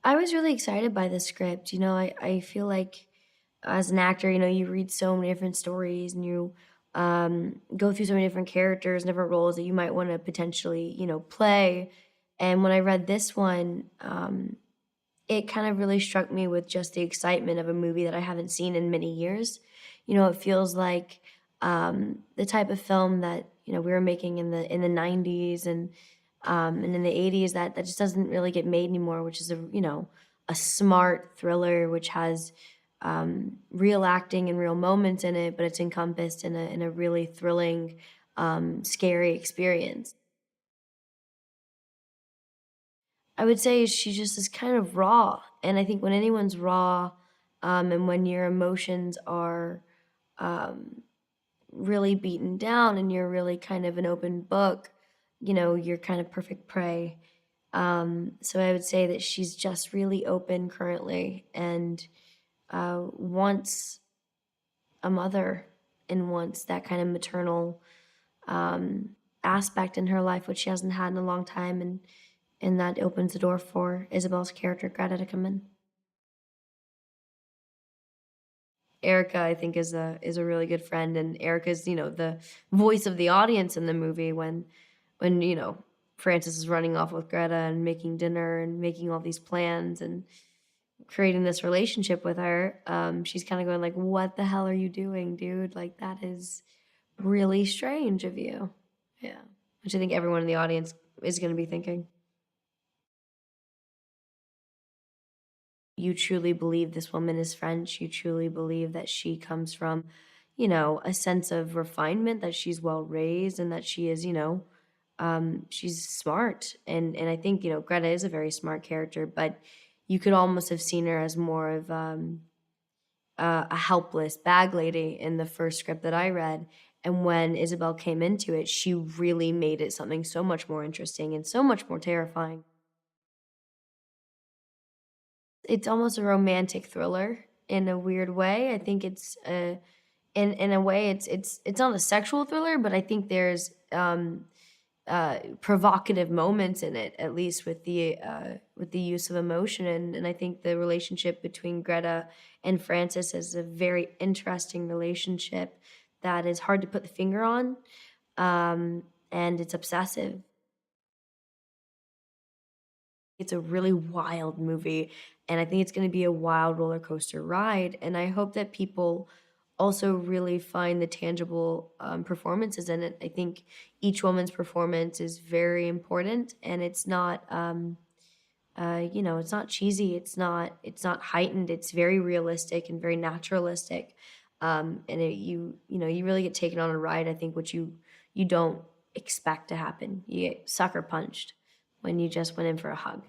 I was really excited by the script. I feel like as an actor, you read so many different stories and you go through so many different characters and different roles that you might want to potentially, play. And when I read this one, it kind of really struck me with just the excitement of a movie that I haven't seen in many years. It feels like the type of film that we were making in the 90s and in the 80s that just doesn't really get made anymore, which is a smart thriller which has real acting and real moments in it, but it's encompassed in a really thrilling, scary experience. I would say she just is kind of raw, and I think when anyone's raw, and when your emotions are, um, really beaten down and you're really kind of an open book, you're kind of perfect prey. So I would say that she's just really open currently and, wants a mother and wants that kind of maternal, um, aspect in her life, which she hasn't had in a long time, and that opens the door for Isabelle's character, Greta, to come in. Erica, I think, is a really good friend, and Erica's, the voice of the audience in the movie when Francis is running off with Greta and making dinner and making all these plans and creating this relationship with her. She's kind of going like, "What the hell are you doing, dude? Like that is really strange of you." Yeah, which I think everyone in the audience is going to be thinking. You truly believe this woman is French. You truly believe that she comes from, a sense of refinement, that she's well raised, and that she is, she's smart. And I think, Greta is a very smart character, but you could almost have seen her as more of a helpless bag lady in the first script that I read. And when Isabel came into it, she really made it something so much more interesting and so much more terrifying. It's almost a romantic thriller in a weird way. I think it's in a way it's not a sexual thriller, but I think there's provocative moments in it, at least with the use of emotion, and I think the relationship between Greta and Francis is a very interesting relationship that is hard to put the finger on, and it's obsessive. It's a really wild movie, and I think it's gonna be a wild roller coaster ride, and I hope that people also really find the tangible, performances in it. I think each woman's performance is very important, and it's not, it's not cheesy, it's not heightened, it's very realistic and very naturalistic, and you really get taken on a ride, I think, which you don't expect to happen. You get sucker punched when you just went in for a hug.